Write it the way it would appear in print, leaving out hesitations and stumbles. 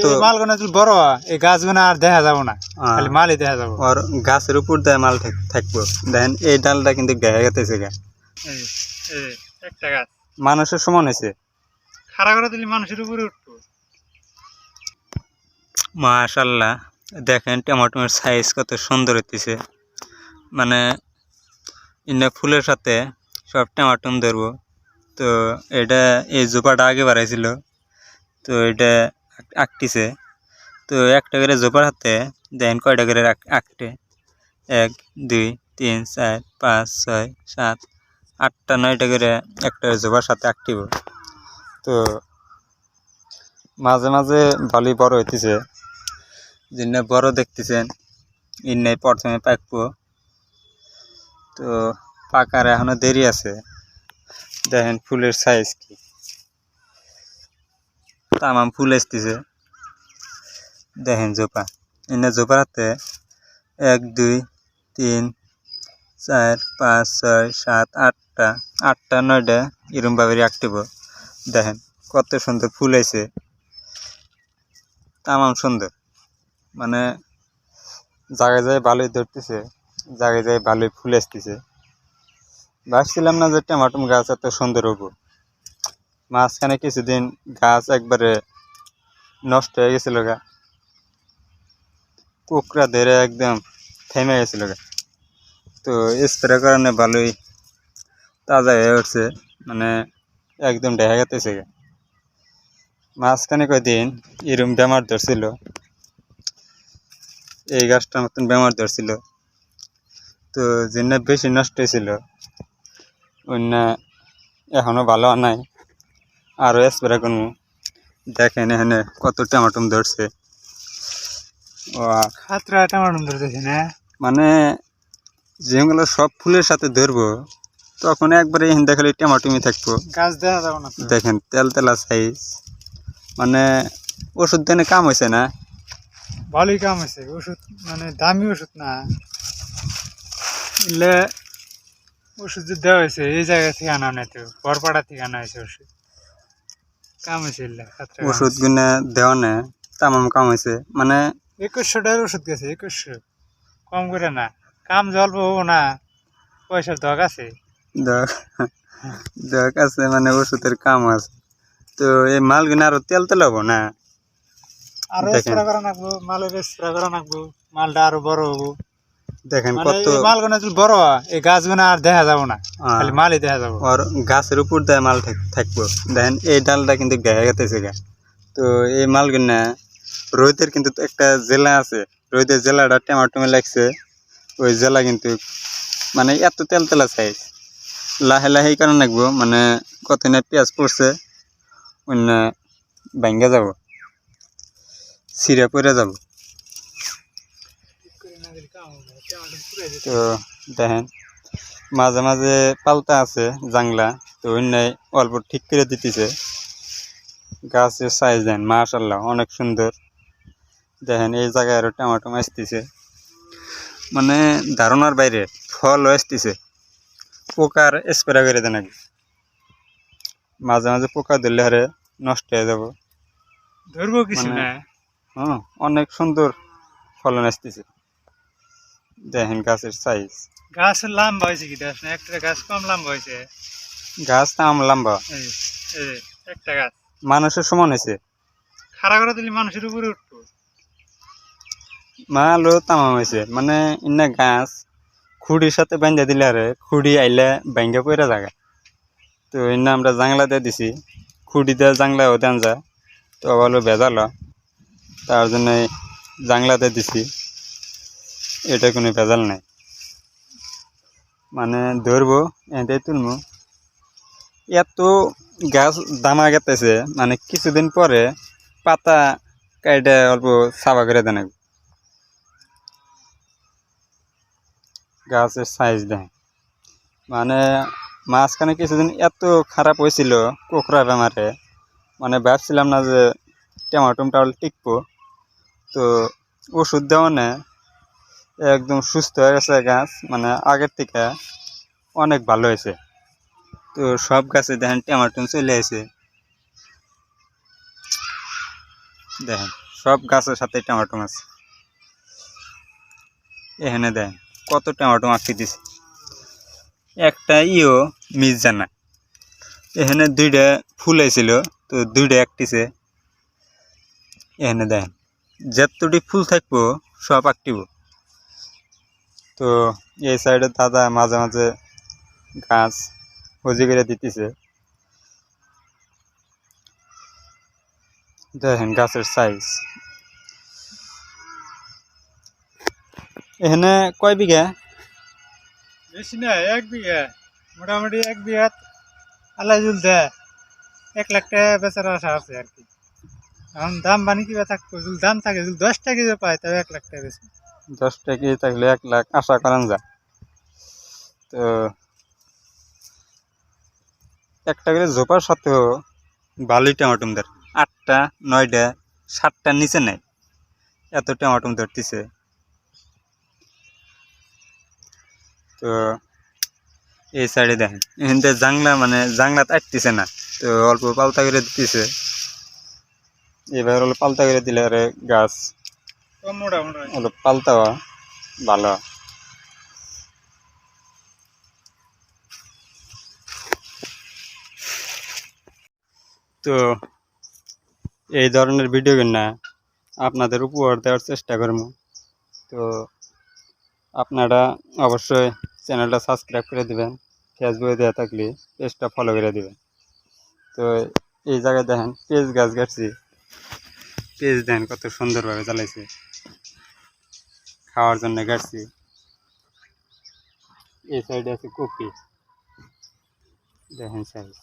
তো মালগুলো যদি বড় হয় এই গাছগুলো আর দেখা যাবো না, খালি মালই দেখা যাবো। আর গাছের উপর দিয়ে মাল থাকবো। দেখেন এই ডালটা কিন্তু দেখা গেছে গা একটা গাছ মানুষের সমান হয়েছে। খাড়া করে দিলে মানুষের উপরে উঠবো। মাশাআল্লাহ, দেখেন টমেটোর সাইজ কত সুন্দর হইতেছে। মানে ইন্না ফুলের সাথে সব টমেটো ধরবো। তো এটা এই জোপাটা আগে বাড়াইছিল, তো এটা আঁকটিছে। তো একটা করে জোপার হাতে দেখেন কয়টা করে আঁকটে। 1 2 3 4 5 6 7 8টা 9টা করে একটা জোপার সাথে আঁকটিব। তো মাঝে মাঝে ভালোই বড় হইতেছে, যিনি বড় দেখতেছেন ইন্নে প্রথমে পাকবো। তো পাকার এখনো দেরি আছে। দেখেন ফুলের সাইজ কি, তামাম ফুল আসতেছে। দেখেন জোপা, ইন্নে জোপার হাতে 1 2 3 4 5 6 7 8টা 9টা এরম ভাবে আঁকটিব। দেখেন কত সুন্দর ফুল আছে, তামাম সুন্দর। মানে জায়গায় জায়গায় ভালোই ধরতেছে, জায়গায় জায়গায় ভালোই ফুল আসতেছে। ভাবছিলাম না যে টমেটো গাছ এত সুন্দর হবো। মাঝখানে কিছুদিন গাছ একবারে নষ্ট হয়ে গেছিল গা, পোকরা ধরে একদম থেমে গেছিল গা। তো স্প্রে কারণে ভালোই তাজা হয়ে উঠছে, মানে একদম দেখা গেতেছে গা। মাঝখানে কয়দিন এরম বেমার ধরছিল, এই গাছটার মতন বেমার ধরছিল। তো যেন বেশি নষ্ট হয়েছিল অন্য এখনো ভালো নাই, আরও স্প্রে করবো। দেখেন এখানে কত টমেটো ধরছে। খাতরা টমেটো ধরতেছে না, মানে যেগুলো সব ফুলের সাথে ধরবো তখন একবারে এখানে দেখালে টমেটোমি থাকবো। গাছ দেখা যাবো না। দেখেন তেল তেলা সাইজ, মানে ওষুধ দেনে কাম হয়েছে না? ভালোই কাম হয়েছে। ওষুধ মানে দামি ওষুধ না, এলে ওষুধ যে দেওয়া হয়েছে এই জায়গা থেকে আনা নাই, তো বরপাড়া থেকে আনা হয়েছে ওষুধ। কাম হয়েছে ওষুধ গুনে দেওয়া না, তামাম কাম হয়েছে। মানে 2100 টাকার ওষুধ গেছে, 2100, কম করে না। কাম জল্প হবো না, পয়সার দগ আছে। দেখ আছে, মানে ওষুধের কাম আছে। তো এই মাল গুনে আরো তেল তেল হবো না, আরো স্প্রে করা নাকবো, মালের স্প্রে করা নাকবো, মালটা আরো বড় হবো। দেখেন কত মালগুলো যদি বড় হয় এই গাছগুলো আর দেখা যাবো না, খালি মালই দেখা যাবো। আর গাছের উপর দিয়ে মাল থাকবো। দেখেন এই ডালটা কিন্তু দেখা গেতেছে গা। তো এই মাল গুনা রোদের কিন্তু একটা জেলা আছে, রোদের জেলাটা টমেটো লাগছে। ওই জেলা কিন্তু মানে এত তেল তেলা সাইজ, লাহে লাহে এই কারণে রাখবো। মানে কত না পেঁয়াজ পড়ছে, অন্য ভাঙ্গা যাব, সিরা পরে যাব। তো দেখেন মাঝে মাঝে পাল্টা আছে জাংলা, তো অন্যায় অল্প ঠিক করে দিতেছে। গাছের সাইজ দেন মাশাআল্লাহ অনেক সুন্দর। দেখেন এই জায়গায় আরো টমেটো আসতেছে, মানে ধারণার বাইরে ফল আসতেছে। পোকার স্প্রে করে দেন আগে, মাঝে মাঝে পোকা ধরলে হারে নষ্ট হয়ে যাব। ধরবো কিছু না, অনেক সুন্দর ফলন আসতেছে। দেখেন গাছের সাইজ, গাছ লম্বা হয়েছে কি দেখ না, একটা গাছ কম লম্বা হয়েছে। গাছ তাম লম্বা, একটা গাছ মানুষের সমান হয়েছে। খাড়া করে দিলে মানুষের উপরে উঠবো। মালও তামাম হয়েছে, মানে ইন্না গাছ খুঁড়ির সাথে বান্ধা দিলে আরে খুঁড়ি আইলে ভাঙ্গা পড়ে জায়গা। তো ইন্না আমরা জাংলা দিয়ে দিছি, খুঁড়ি দিয়ে জাংলাও দেন যা। তো ভালো ভেজাল, তার জন্য জাংলা দিয়ে দিছি, এটা কোনো ভেজাল নাই। মানে ধরবো এটাই তুলবো। এত গাছ দামা গেতেছে, মানে কিছুদিন পরে পাতা কাইটা অল্প সাফা করে দেন। গাছের সাইজ দেয়, মানে মাঝখানে কিছুদিন এত খারাপ হয়েছিল কোকড়া বেমারে, মানে ভাবছিলাম না যে টমেটোটা টিকবো। তো ওষুধ দেওয়া না, একদম সুস্থ হয়ে গেছে গাছ, মানে আগের থেকে অনেক ভালো হয়েছে। তো সব গাছে দেখেন টমেটো চলে আসে। দেখেন সব গাছের সাথে টমেটো আছে। এখানে দেন কত টমেটো আঁকি দিছে, একটা মিস জানা। এখানে দুইটা ফুল হয়েছিল, তো দুইটা একটিছে। এখানে দেন যতটি ফুল থাকবো সব আঁকটিব। তো এই সাইডে দাদা মাঝে মাঝে গাছ হজি করে দিতেছে। দেখেন গাছের সাইজ। এখানে কয় বিঘা? বেশি না, 1 বিঘা। মোটামুটি 1 বিঘা আল্লাহ জুল দেয় 1 লাখ টাকা বেচার আশা আছে আর কি। এখন দাম বানি কিবা থাকবো, যদি দাম থাকে, যদি 10 টাকা কেজি পায় তবে 1 লাখ টাকা বেশি। 10 টাকা থাকলে 1 লাখ আশা করেন যায়। তো একটা করে ঝোপার সাথেও ভালোই টমেটো ধর, 8টা 9টা 7টার নিচে নেই, এত টমেটো ধরতেছে। তো এই সাইডে দেখেন এখান থেকে জাংলা, মানে জাংলা আটতেছে না, তো অল্প পাল্টা করে দিতেছে। এবার হলো পাল্টা করে দিলে আরে গাছ মোটামুটি হলো পাল্টা ভালো। তো এই ধরনের ভিডিও না আপনাদের উপহার দেওয়ার চেষ্টা করবো। তো আপনারা অবশ্যই চ্যানেলটা সাবস্ক্রাইব করে দেবেন, ফেসবুকে দেওয়া থাকলে পেজটা ফলো করে দেবেন। তো এই জায়গায় দেখেন পেঁয়াজ গাছ গাছছি, পেঁয়াজ দেখেন কত সুন্দরভাবে জ্বালাইছে, খাওয়ার জন্য গাছছি। এই সাইডে আছে কপি, দেখেন সাইজ।